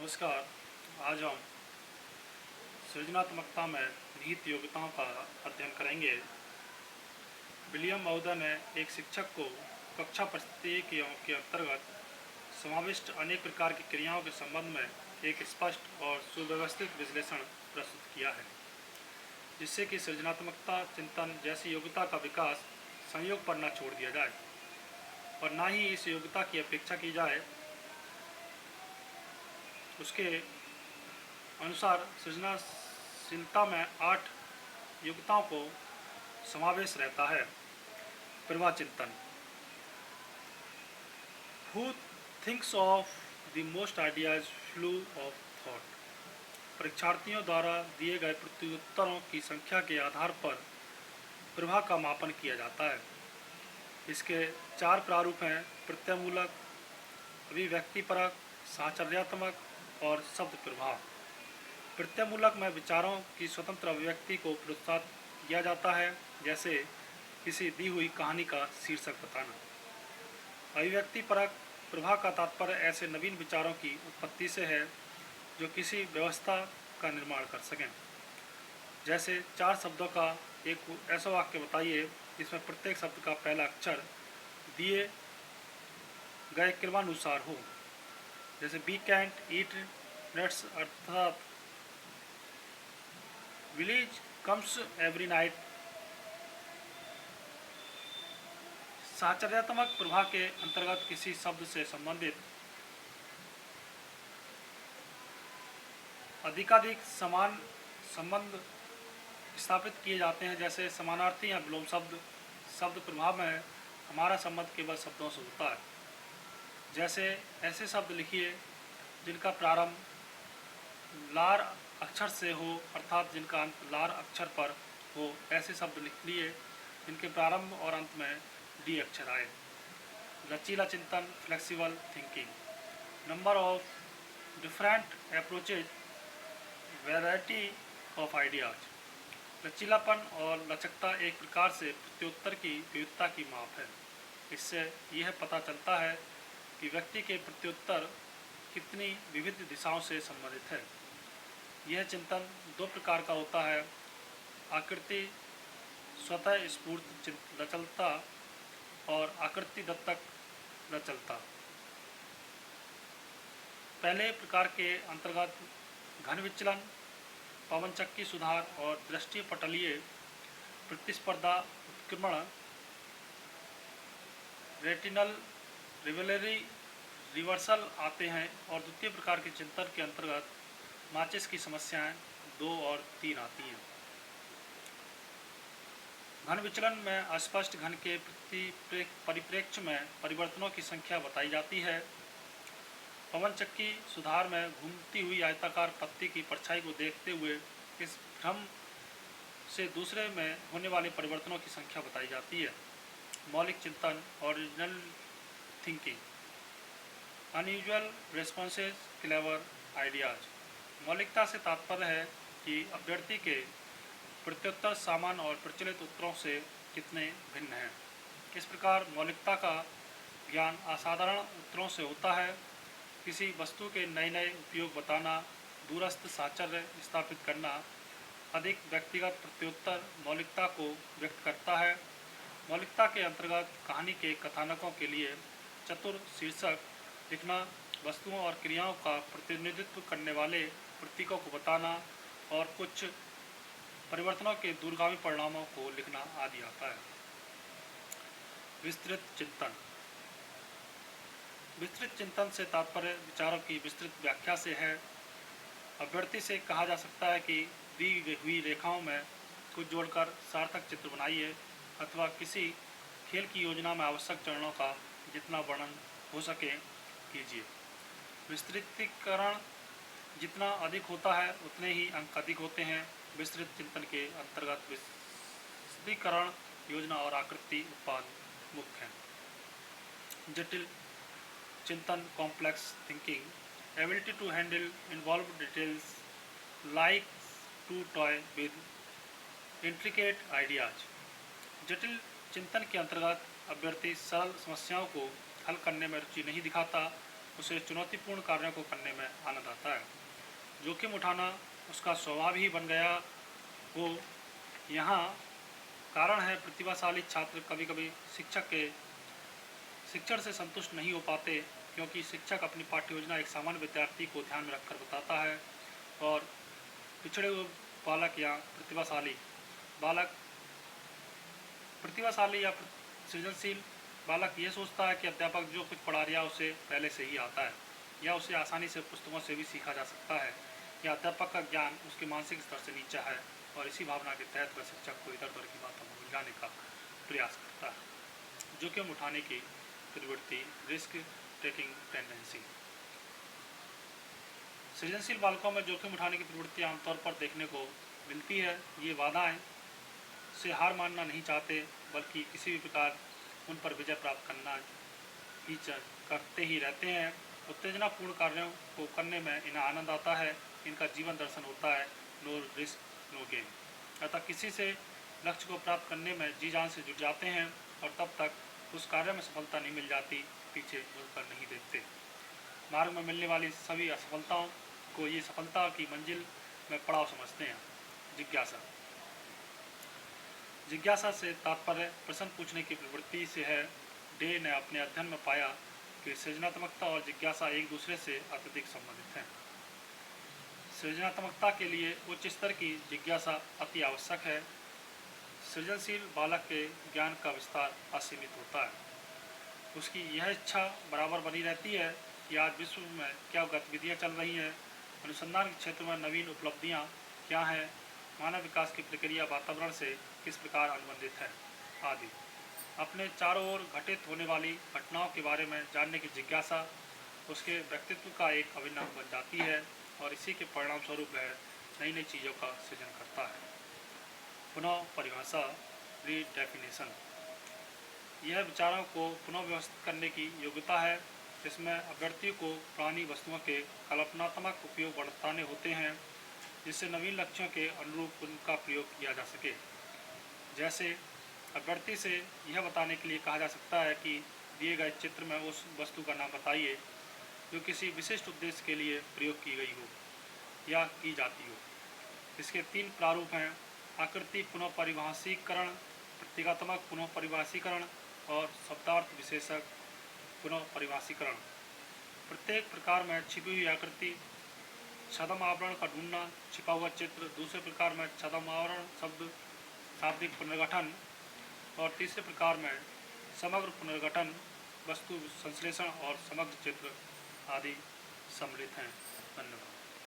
नमस्कार। आज हम सृजनात्मकता में निहित योग्यताओं का अध्ययन करेंगे। विलियम मौदर ने एक शिक्षक को कक्षा परिस्थितियों के अंतर्गत समाविष्ट अनेक प्रकार की क्रियाओं के संबंध में एक स्पष्ट और सुव्यवस्थित विश्लेषण प्रस्तुत किया है, जिससे कि सृजनात्मकता चिंतन जैसी योग्यता का विकास संयोग पर न छोड़ दिया जाए और न ही इस योग्यता की अपेक्षा की जाए। उसके अनुसार सृजनशीलता में 8 योग्यताओं को समावेश रहता है। प्रवाह चिंतन। Who thinks of the most ideas flow of thought। परीक्षार्थियों द्वारा दिए गए प्रत्युत्तरों की संख्या के आधार पर प्रवाह का मापन किया जाता है। इसके 4 प्रारूप हैं: प्रत्ययमूलक, अभिव्यक्तिपरक, साहचर्यात्मक और शब्द प्रवाह। प्रत्ययमूलक में विचारों की स्वतंत्र अभिव्यक्ति को प्रोत्साहित किया जाता है, जैसे किसी दी हुई कहानी का शीर्षक बताना। अभिव्यक्तिपरक प्रवाह का तात्पर्य ऐसे नवीन विचारों की उत्पत्ति से है जो किसी व्यवस्था का निर्माण कर सकें। जैसे 4 शब्दों का एक ऐसा वाक्य बताइए जिसमें प्रत्येक शब्द का पहला अक्षर दिए गए क्रमानुसार हो। जैसे वी कैंट ईट नट्स अर्थात विलेज कम्स एवरी नाइट। साहचर्यात्मक प्रवाह के अंतर्गत किसी शब्द से संबंधित अधिकाधिक समान संबंध स्थापित किए जाते हैं, जैसे समानार्थी या विलोम शब्द। शब्द प्रभाव में हमारा संबंध केवल शब्दों से होता है। जैसे ऐसे शब्द लिखिए जिनका प्रारंभ लार अक्षर से हो, अर्थात जिनका अंत लार अक्षर पर हो। ऐसे शब्द लिख लिए जिनके प्रारंभ और अंत में डी अक्षर आए। लचीला चिंतन, flexible thinking. Number of different approaches, variety of ideas. लचीलापन और लचकता एक प्रकार से प्रत्युत्तर की विविधता की माप है। इससे यह पता चलता है कि व्यक्ति के प्रत्युत्तर कितनी विविध दिशाओं से संबंधित है। यह चिंतन 2 प्रकार का होता है: आकृति स्वतः स्फूर्त लचलता और आकृति दत्तक लचलता। पहले प्रकार के अंतर्गत घन विचलन, पवनचक्की सुधार और दृष्टि पटलीय प्रतिस्पर्धा उत्क्रमण, रेटिनल रिवेलरी रिवर्सल आते हैं। और द्वितीय प्रकार के चिंतन के अंतर्गत माचिस की समस्याएं 2 और 3 आती हैं। घन विचलन में अस्पष्ट घन के परिप्रेक्ष्य में परिवर्तनों की संख्या बताई जाती है। पवनचक्की सुधार में घूमती हुई आयताकार पत्ती की परछाई को देखते हुए इस भ्रम से दूसरे में होने वाले परिवर्तनों की संख्या बताई जाती है। मौलिक चिंतन, original thinking, unusual responses, clever ideas. मौलिकता से तात्पर्य है कि अभ्यर्थी के प्रत्युत्तर सामान्य और प्रचलित उत्तरों से कितने भिन्न हैं। इस प्रकार मौलिकता का ज्ञान असाधारण उत्तरों से होता है। किसी वस्तु के नए नए उपयोग बताना, दूरस्थ साहचर्य स्थापित करना। अधिक व्यक्तिगत प्रत्युत्तर मौलिकता को व्यक्त करता है। मौलिकता के अंतर्गत कहानी के कथानकों के लिए चतुर शीर्षक लिखना, वस्तुओं और क्रियाओं का प्रतिनिधित्व करने वाले प्रतीकों को बताना और कुछ परिवर्तनों के दूरगामी परिणामों को लिखना आदि आता है। विस्तृत चिंतन। विस्तृत चिंतन से तात्पर्य विचारों की विस्तृत व्याख्या से है। अभ्यर्थी से कहा जा सकता है कि दी हुई रेखाओं में कुछ जोड़कर सार्थक चित्र बनाइए, अथवा किसी खेल की योजना में आवश्यक चरणों का जितना वर्णन हो सके कीजिए। विस्तृतीकरण जितना अधिक होता है उतने ही अंक अधिक होते हैं। विस्तृत चिंतन के अंतर्गत विस्तृतीकरण, योजना और आकृति उत्पाद मुख्य हैं। जटिल चिंतन, complex thinking, ability to handle involve details, like to toy with intricate ideas. जटिल चिंतन के अंतर्गत अभ्यर्थी सरल समस्याओं को हल करने में रुचि नहीं दिखाता, उसे चुनौतीपूर्ण कार्यों को करने में आनंद आता है। जोखिम उठाना उसका स्वभाव ही बन गया हो। यहाँ कारण है प्रतिभाशाली छात्र कभी कभी शिक्षण से संतुष्ट नहीं हो पाते, क्योंकि शिक्षक अपनी पाठ्य योजना एक सामान्य विद्यार्थी को ध्यान में रखकर बताता है और पिछड़े हुए बालक या प्रतिभाशाली या सृजनशील बालक ये सोचता है कि अध्यापक जो कुछ पढ़ा रहा है उसे पहले से ही आता है, या उसे आसानी से पुस्तकों से भी सीखा जा सकता है, या अध्यापक का ज्ञान उसके मानसिक स्तर से नीचा है, और इसी भावना के तहत वह शिक्षक को इधर उधर की बातों में उलझाने का प्रयास करता है। जोखिम उठाने की प्रवृत्ति, रिस्क टेकिंग टेंडेंसी। सृजनशील बालकों में जोखिम उठाने की प्रवृत्ति आमतौर पर देखने को मिलती है। ये बाधाएं से हार मानना नहीं चाहते, बल्कि किसी भी प्रकार उन पर विजय प्राप्त करते ही रहते हैं। उत्तेजनापूर्ण कार्यों को करने में इन्हें आनंद आता है। इनका जीवन दर्शन होता है नो रिस्क नो गेन। अतः किसी से लक्ष्य को प्राप्त करने में जी जान से जुट जाते हैं, और तब तक उस कार्य में सफलता नहीं मिल जाती पीछे मुड़कर नहीं देखते। मार्ग में मिलने वाली सभी असफलताओं को ये सफलता की मंजिल में पड़ाव समझते हैं। जिज्ञासा से तात्पर्य प्रश्न पूछने की प्रवृत्ति से है। डे ने अपने अध्ययन में पाया कि सृजनात्मकता और जिज्ञासा एक दूसरे से अत्यधिक संबंधित हैं। सृजनात्मकता के लिए उच्च स्तर की जिज्ञासा अति आवश्यक है। सृजनशील बालक के ज्ञान का विस्तार असीमित होता है। उसकी यह इच्छा बराबर बनी रहती है कि आज विश्व में क्या गतिविधियाँ चल रही हैं, अनुसंधान के क्षेत्र में नवीन उपलब्धियाँ क्या हैं, मानव विकास की प्रक्रिया वातावरण से किस प्रकार अनुबंधित है आदि। अपने चारों ओर घटित होने वाली घटनाओं के बारे में जानने की जिज्ञासा उसके व्यक्तित्व का एक अभिन्न अंग बन जाती है, और इसी के परिणाम स्वरूप वह नई नई चीज़ों का सृजन करता है। पुनः परिभाषा, रीडेफिनेशन। यह विचारों को पुनः व्यवस्थित करने की योग्यता है। इसमें अभ्यर्थी को पुरानी वस्तुओं के कल्पनात्मक उपयोग बढ़ाने होते हैं, जिससे नवीन लक्ष्यों के अनुरूप उनका प्रयोग किया जा सके। जैसे अभ्यर्थी से यह बताने के लिए कहा जा सकता है कि दिए गए चित्र में उस वस्तु का नाम बताइए जो किसी विशिष्ट उद्देश्य के लिए प्रयोग की गई हो या की जाती हो। इसके 3 प्रारूप हैं: आकृति पुनः परिभाषीकरण, प्रतीकात्मक पुनः परिभाषीकरण और शब्दार्थ विशेषक पुनः परिभाषीकरण। प्रत्येक प्रकार में छिपी हुई आकृति, छद्म आवरण का ढूंढना, छिपा हुआ चित्र। दूसरे प्रकार में छद्म आवरण, शाब्दिक पुनर्गठन, और तीसरे प्रकार में समग्र पुनर्गठन, वस्तु संश्लेषण और समग्र चित्र आदि सम्मिलित हैं।